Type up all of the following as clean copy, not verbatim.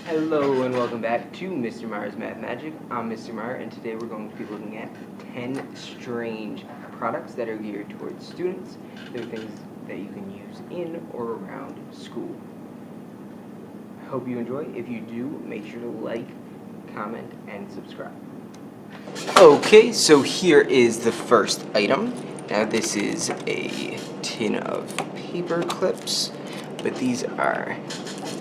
Hello and welcome back to Mr. Meyer's Math Magic. I'm Mr. Meyer, and today we're going to be looking at 10 strange products that are geared towards students. They're things that you can use in or around school. I hope you enjoy. If you do, make sure to like, comment, and subscribe. Okay, so here is the first item. Now this is a tin of paper clips, but these are,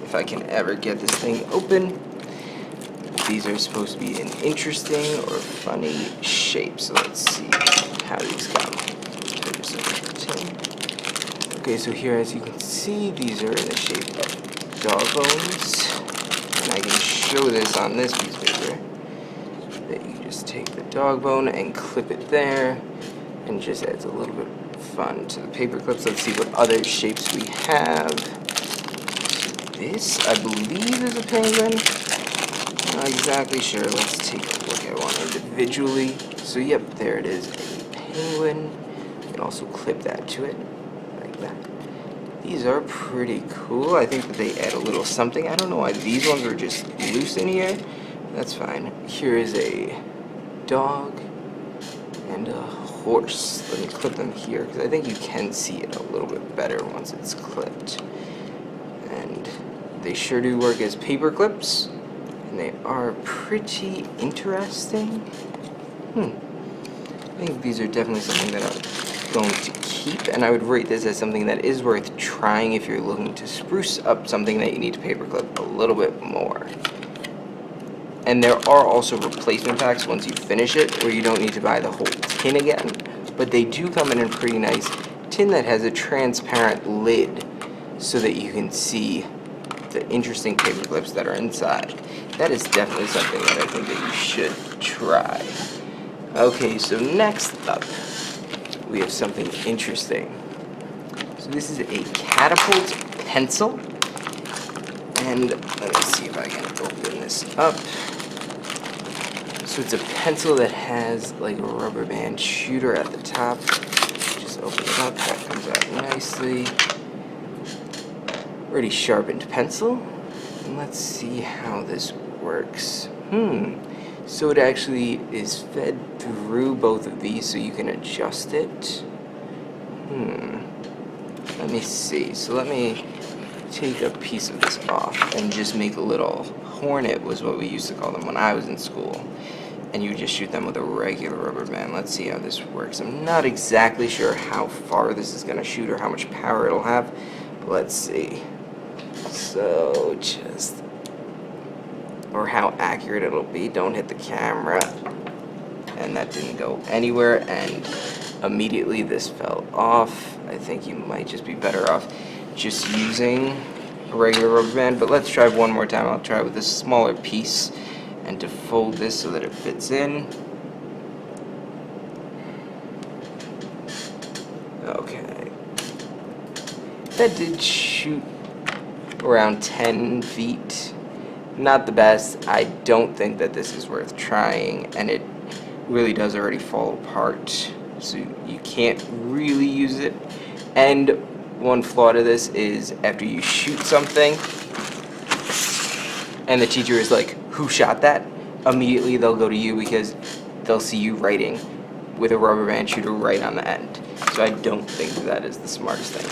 if I can ever get this thing open, these are supposed to be an interesting or funny shape. So let's see how these come. Okay, so here, as you can see, these are in the shape of dog bones. And I can show this on this piece of paper. That you just take the dog bone and clip it there, and it just adds a little bit of fun to the paper clips. Let's see what other shapes we have. This, I believe, is a penguin. Not exactly sure. Let's take a look at one individually. So, yep, there it is, a penguin. You can also clip that to it, like that. These are pretty cool. I think that they add a little something. I don't know why these ones are just loose in here. That's fine. Here is a dog and a horse. Let me clip them here, because I think you can see it a little bit better once it's clipped. And they sure do work as paper clips, and they are pretty interesting. I think these are definitely something that I'm going to keep, and I would rate this as something that is worth trying if you're looking to spruce up something that you need to paper clip a little bit more. And there are also replacement packs once you finish it, where you don't need to buy the whole tin again, but they do come in a pretty nice tin that has a transparent lid so that you can see the interesting paper clips that are inside. That is definitely something that I think that you should try. Okay, so next up, we have something interesting. So this is a Catapult Pencil, and let me see if I can open this up. So it's a pencil that has like a rubber band shooter at the top. Just open it up, that comes out nicely. Already sharpened pencil. And let's see how this works. So it actually is fed through both of these so you can adjust it. Let me see. So let me take a piece of this off and just make a little hornet, was what we used to call them when I was in school. And you just shoot them with a regular rubber band. Let's see how this works. I'm not exactly sure how far this is going to shoot or how much power it'll have, but let's see. So just, or how accurate it'll be. Don't hit the camera. And that didn't go anywhere, and immediately this fell off. I think you might just be better off just using a regular rubber band, but let's try one more time. I'll try with this smaller piece and to fold this so that it fits in. Okay. That did shoot around 10 feet. Not the best. I don't think that this is worth trying, and it really does already fall apart, so you can't really use it. And one flaw to this is after you shoot something and the teacher is like, who shot that? Immediately they'll go to you because they'll see you writing with a rubber band shooter right on the end. So I don't think that is the smartest thing.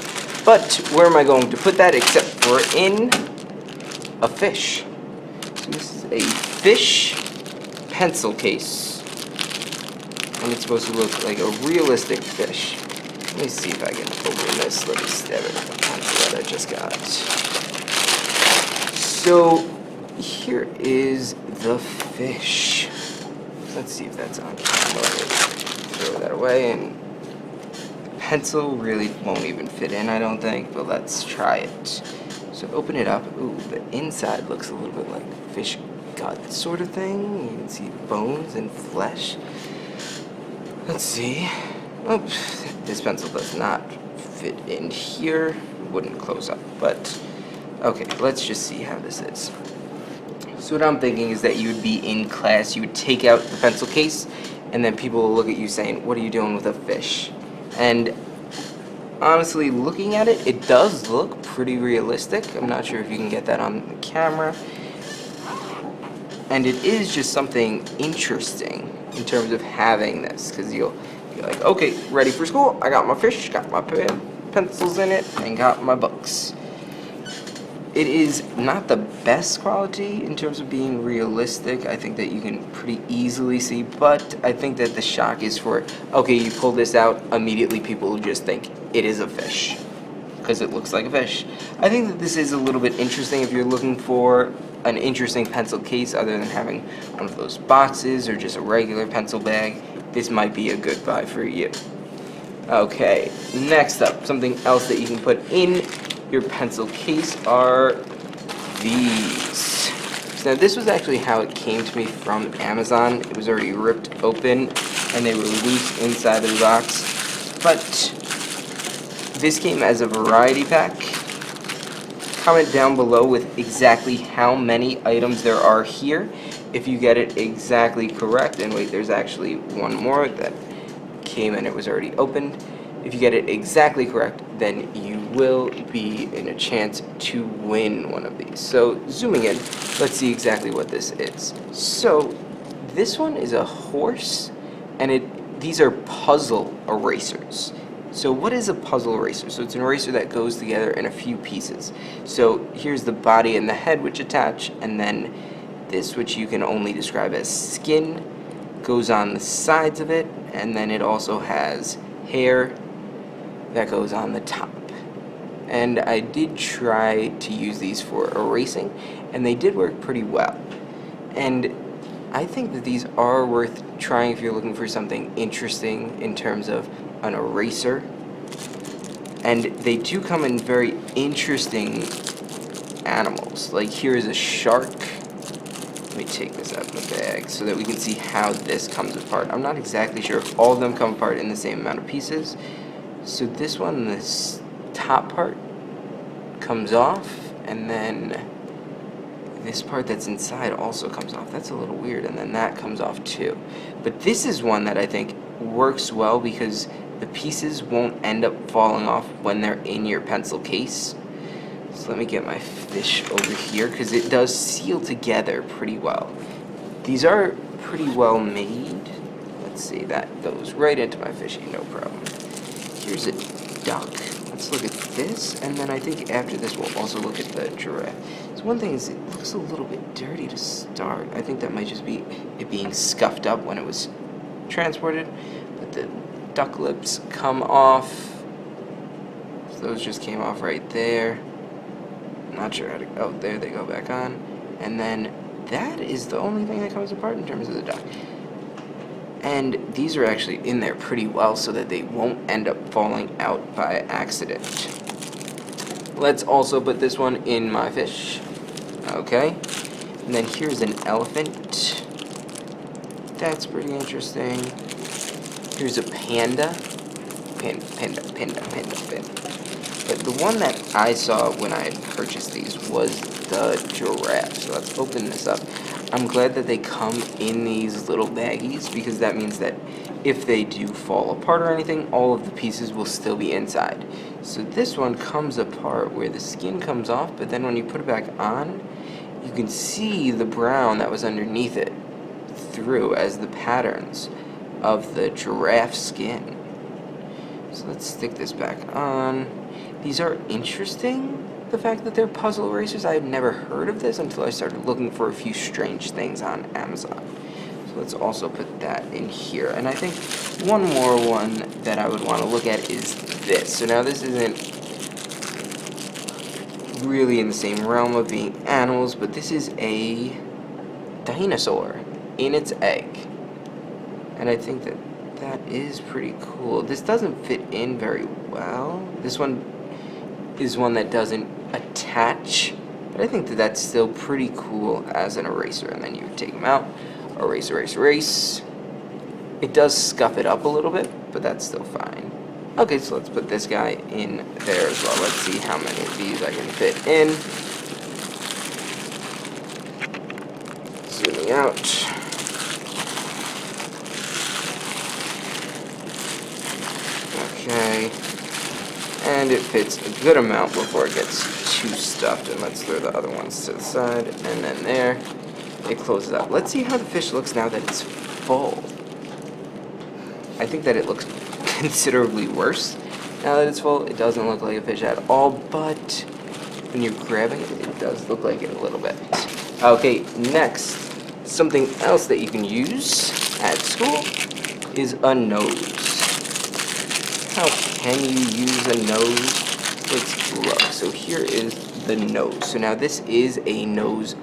But where am I going to put that except for in a fish? So this is a fish pencil case, and it's supposed to look like a realistic fish. Let me see if I can open this. Let me stab it with the pencil that I just got. So here is the fish. Let's see if that's on camera. Throw that away, and the pencil really won't even fit in, I don't think, but let's try it. So open it up. Ooh, the inside looks a little bit like fish gut sort of thing. You can see bones and flesh. Let's see. Oops, this pencil does not fit in here. Wouldn't close up, but okay, let's just see how this is. So what I'm thinking is that you would be in class, you would take out the pencil case, and then people will look at you saying, what are you doing with a fish? And honestly, looking at it, it does look pretty realistic. I'm not sure if you can get that on the camera. And it is just something interesting in terms of having this, because you'll be like, okay, ready for school, I got my fish, got my pencils in it, and got my books. It is not the best quality in terms of being realistic. I think that you can pretty easily see, but I think that the shock is for, okay, you pull this out, immediately people will just think it is a fish, because it looks like a fish. I think that this is a little bit interesting if you're looking for an interesting pencil case other than having one of those boxes or just a regular pencil bag. This might be a good buy for you. Okay, next up, something else that you can put in your pencil case are these. So now this was actually how it came to me from Amazon. It was already ripped open and they were loose inside of the box. But this came as a variety pack. Comment down below with exactly how many items there are here. If you get it exactly correct, and wait, there's actually one more that came and it was already opened. If you get it exactly correct, then you will be in a chance to win one of these. So zooming in, let's see exactly what this is. So this one is a horse, and these are puzzle erasers. So what is a puzzle eraser? So it's an eraser that goes together in a few pieces. So here's the body and the head which attach, and then this, which you can only describe as skin, goes on the sides of it, and then it also has hair that goes on the top. And I did try to use these for erasing, and they did work pretty well. And I think that these are worth trying if you're looking for something interesting in terms of an eraser. And they do come in very interesting animals. Like here is a shark. Let me take this out of the bag so that we can see how this comes apart. I'm not exactly sure if all of them come apart in the same amount of pieces. So this one, this top part comes off, and then this part that's inside also comes off. That's a little weird, and then that comes off too. But this is one that I think works well because the pieces won't end up falling off when they're in your pencil case. So let me get my fish over here because it does seal together pretty well. These are pretty well made. Let's see, that goes right into my fishy, no problem. Here's a duck. Let's look at this, and then I think after this we'll also look at the giraffe. So one thing is it looks a little bit dirty to start. I think that might just be it being scuffed up when it was transported. But the duck lips come off. So those just came off right there. I'm not sure how to... Oh, there they go back on. And then that is the only thing that comes apart in terms of the duck. And these are actually in there pretty well so that they won't end up falling out by accident. Let's also put this one in my fish. Okay. And then here's an elephant. That's pretty interesting. Here's a panda. Panda. But the one that I saw when I had purchased these was the giraffe. So let's open this up. I'm glad that they come in these little baggies because that means that if they do fall apart or anything, all of the pieces will still be inside. So this one comes apart where the skin comes off, but then when you put it back on, you can see the brown that was underneath it through as the patterns of the giraffe skin. So let's stick this back on. These are interesting. The fact that they're puzzle erasers, I had never heard of this until I started looking for a few strange things on Amazon. So let's also put that in here. And I think one more one that I would want to look at is this. So now this isn't really in the same realm of being animals, but this is a dinosaur in its egg. And I think that that is pretty cool. This doesn't fit in very well. This one is one that doesn't attach, but I think that that's still pretty cool as an eraser. And then you take them out, erase. It does scuff it up a little bit, but that's still fine. Okay, so let's put this guy in there as well. Let's see how many of these I can fit in. Zooming out. Okay. And it fits a good amount before it gets too stuffed. And let's throw the other ones to the side, and then there. it closes up. Let's see how the fish looks now that it's full. I think that it looks considerably worse now that it's full. It doesn't look like a fish at all, but when you're grabbing it, it does look like it a little bit. Okay, next, something else that you can use at school is a nose. How can you use a nose? Let's look. So here is the nose. So now this is a nose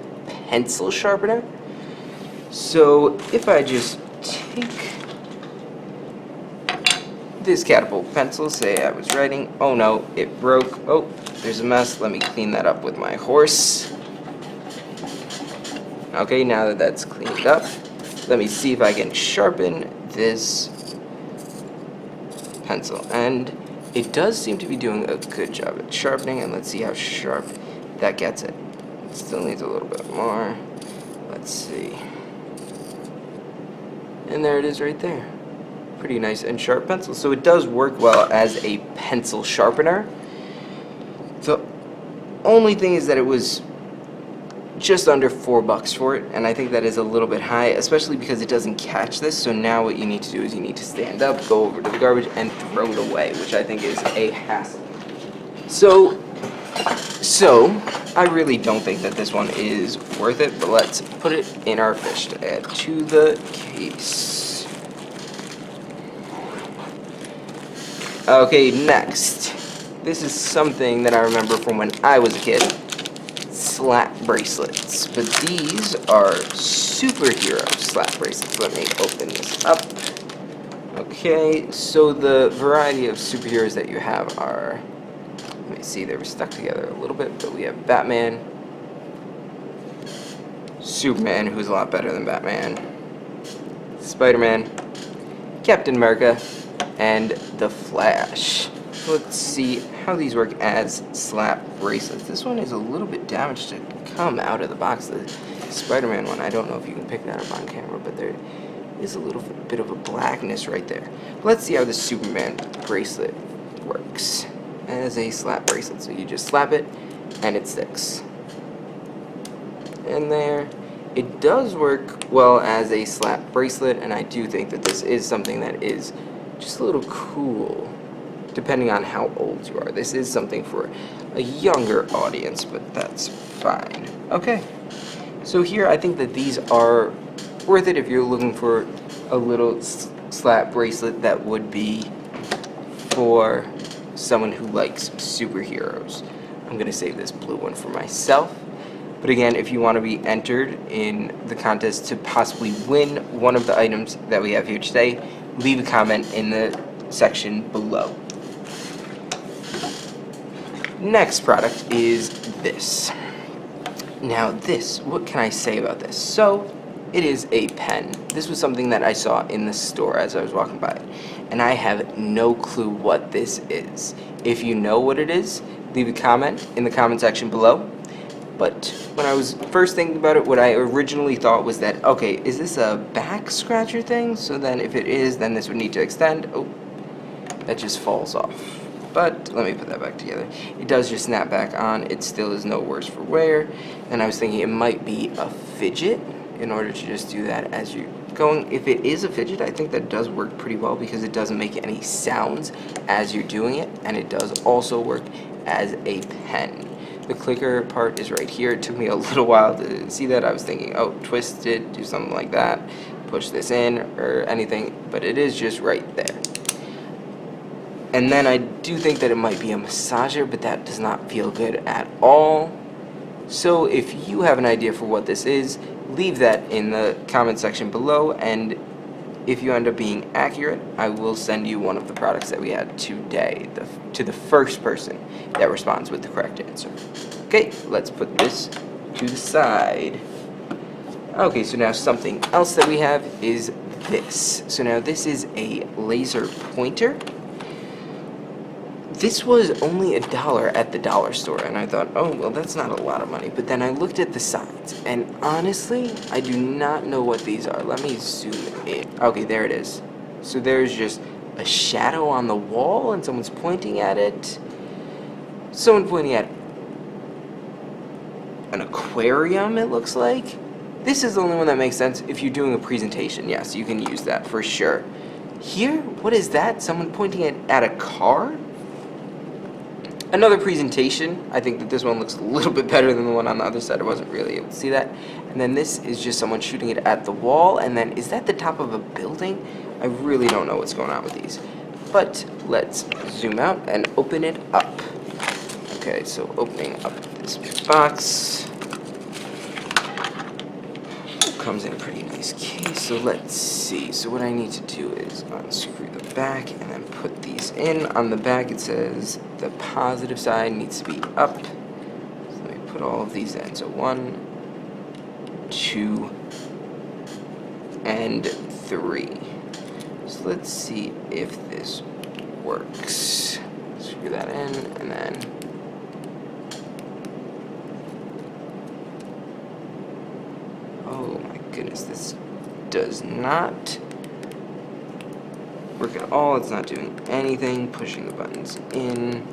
pencil sharpener. So if I just take this Catapult pencil, say I was writing, oh no, it broke, oh, there's a mess, let me clean that up with my horse. Okay, now that that's cleaned up, let me see if I can sharpen this pencil. And it does seem to be doing a good job at sharpening, and let's see how sharp that gets it. It still needs a little bit more. Let's see. And there it is right there. Pretty nice and sharp pencil. So it does work well as a pencil sharpener. The only thing is that it was just under $4 for it, and I think that is a little bit high, especially because it doesn't catch this. So now what you need to do is you need to stand up, go over to the garbage, and throw it away, which I think is a hassle. So I really don't think that this one is worth it, but let's put it in our fish to add to the case. Okay, next. This is something that I remember from when I was a kid. Slap bracelets. But these are superhero slap bracelets. Let me open this up. Okay, so the variety of superheroes that you have are, let me see, they were stuck together a little bit, but we have Batman, Superman, who's a lot better than Batman, Spider-Man, Captain America, and the Flash. Let's see how these work as slap bracelets. This one is a little bit damaged to come out of the box. The Spider-Man one, I don't know if you can pick that up on camera, but there is a little bit of a blackness right there. Let's see how the Superman bracelet works as a slap bracelet. So you just slap it and it sticks. And there. It does work well as a slap bracelet, and I do think that this is something that is just a little cool, depending on how old you are. This is something for a younger audience, but that's fine. Okay, so here I think that these are worth it if you're looking for a little slap bracelet that would be for someone who likes superheroes. I'm going to save this blue one for myself. But again, if you want to be entered in the contest to possibly win one of the items that we have here today, leave a comment in the section below. Next product is this. Now this, what can I say about this? So, it is a pen. This was something that I saw in the store as I was walking by it, and I have no clue what this is. If you know what it is, leave a comment in the comment section below. But when I was first thinking about it, what I originally thought was that, okay, is this a back scratcher thing? So then if it is, then this would need to extend. Oh, that just falls off. But let me put that back together. It does just snap back on. It still is no worse for wear. And I was thinking it might be a fidget in order to just do that as you're going. If it is a fidget, I think that does work pretty well because it doesn't make any sounds as you're doing it. And it does also work as a pen. The clicker part is right here. It took me a little while to see that. I was thinking, oh, twist it, do something like that, push this in or anything, but it is just right there. And then I do think that it might be a massager, but that does not feel good at all. So if you have an idea for what this is, leave that in the comment section below, and if you end up being accurate, I will send you one of the products that we had today to the first person that responds with the correct answer. Okay, let's put this to the side. Okay, so now something else that we have is this. So now this is a laser pointer. This was only $1 at the dollar store, and I thought, oh, well, that's not a lot of money. But then I looked at the sides, and honestly, I do not know what these are. Let me zoom in. Okay, there it is. So there's just a shadow on the wall, and someone's pointing at it. Someone pointing at an aquarium, it looks like. This is the only one that makes sense. If you're doing a presentation, yes, you can use that for sure. Here, what is that? Someone pointing at a car? Another presentation. I think that this one looks a little bit better than the one on the other side. I wasn't really able to see that. And then this is just someone shooting it at the wall. And then, is that the top of a building? I really don't know what's going on with these. But let's zoom out and open it up. Okay, so opening up this box. Comes in a pretty nice case, so let's see. So what I need to do is unscrew the back and then put these in. On the back it says the positive side needs to be up. So let me put all of these in. So 1, 2, and 3. So let's see if this works. Screw that in and then oh my goodness, this does not work at all. It's not doing anything. Pushing the buttons in,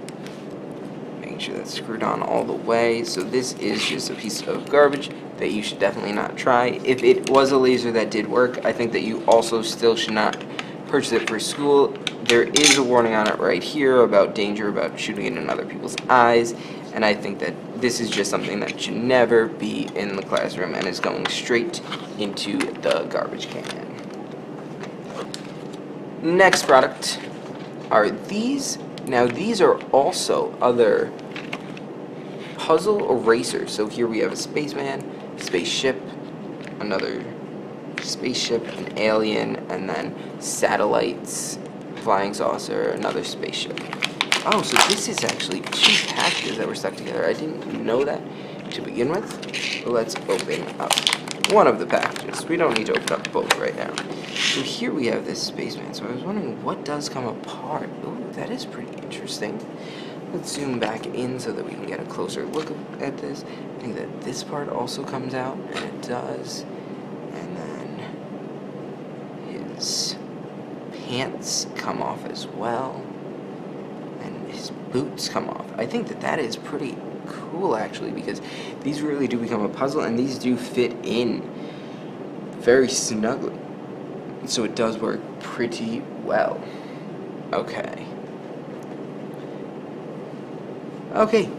making sure that's screwed on all the way. So this is just a piece of garbage that you should definitely not try. If it was a laser that did work, I think that you also still should not purchase it for school. There is a warning on it right here about danger about shooting it in other people's eyes, and I think that this is just something that should never be in the classroom and is going straight into the garbage can. Next product are these. Now these are also other puzzle erasers. So here we have a spaceman, spaceship, another spaceship, an alien, and then satellites, flying saucer, another spaceship. Oh, so this is actually 2 packages that were stuck together. I didn't know that to begin with. So let's open up one of the packages. We don't need to open up both right now. So here we have this spaceman. So I was wondering what does come apart. Ooh, that is pretty interesting. Let's zoom back in so that we can get a closer look at this. I think that this part also comes out, and it does. And then his pants come off as well. And his boots come off. I think that that is pretty cool, actually, because these really do become a puzzle, and these do fit in very snugly. So it does work pretty well. Okay. Okay.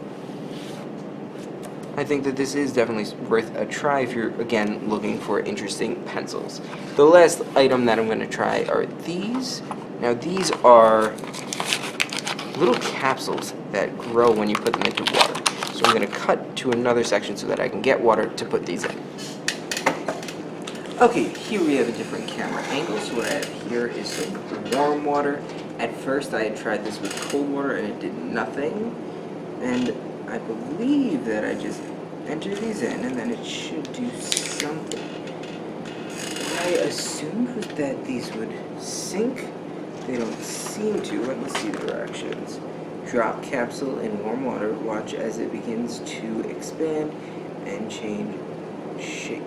I think that this is definitely worth a try if you're, again, looking for interesting pencils. The last item that I'm going to try are these. Now, these are little capsules that grow when you put them into water. So I'm going to cut to another section so that I can get water to put these in. Okay, here we have a different camera angle. So what I have here is some warm water. At first I had tried this with cold water and it did nothing. And I believe that I just enter these in and then it should do something. I assumed that these would sink. They don't seem to. Let me see the directions. Drop capsule in warm water. Watch as it begins to expand and change shape.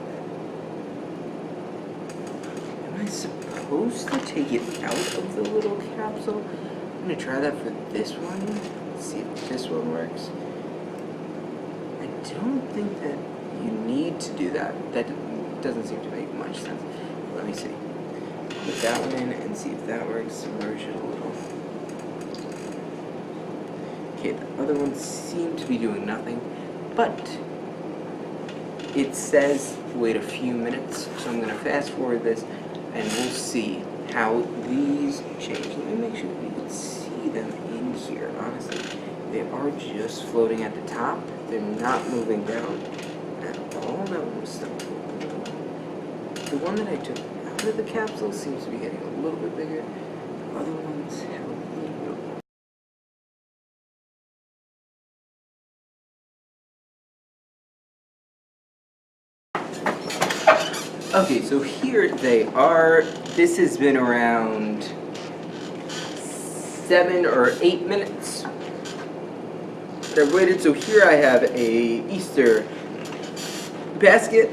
Am I supposed to take it out of the little capsule? I'm going to try that for this one. Let's see if this one works. I don't think that you need to do that. That doesn't seem to make much sense. Let me see. Put that one in and see if that works. Submerge it a little. Okay, the other ones seem to be doing nothing, but it says wait a few minutes, so I'm going to fast forward this and we'll see how these change. Let me make sure that you can see them in here. Honestly, they are just floating at the top. They're not moving down at all. That one was stuck. The one that I took out of the capsule seems to be getting a little bit bigger. The other ones have a little bit. Okay, so here they are. This has been around 7 or 8 minutes that I've waited. So here I have a Easter basket.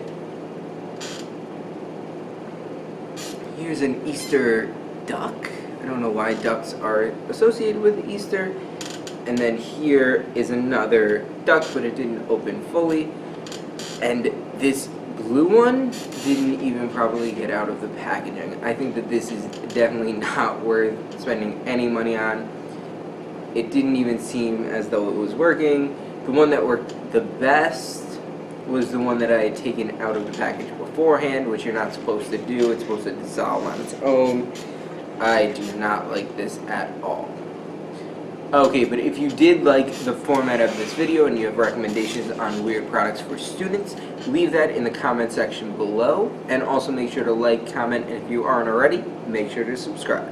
Here's an Easter duck. I don't know why ducks are associated with Easter. And then here is another duck, but it didn't open fully. And this blue one didn't even probably get out of the packaging. I think that this is definitely not worth spending any money on. It didn't even seem as though it was working. The one that worked the best was the one that I had taken out of the package beforehand, which you're not supposed to do. It's supposed to dissolve on its own. I do not like this at all. Okay, but if you did like the format of this video and you have recommendations on weird products for students, leave that in the comment section below. And also make sure to like, comment, and if you aren't already, make sure to subscribe.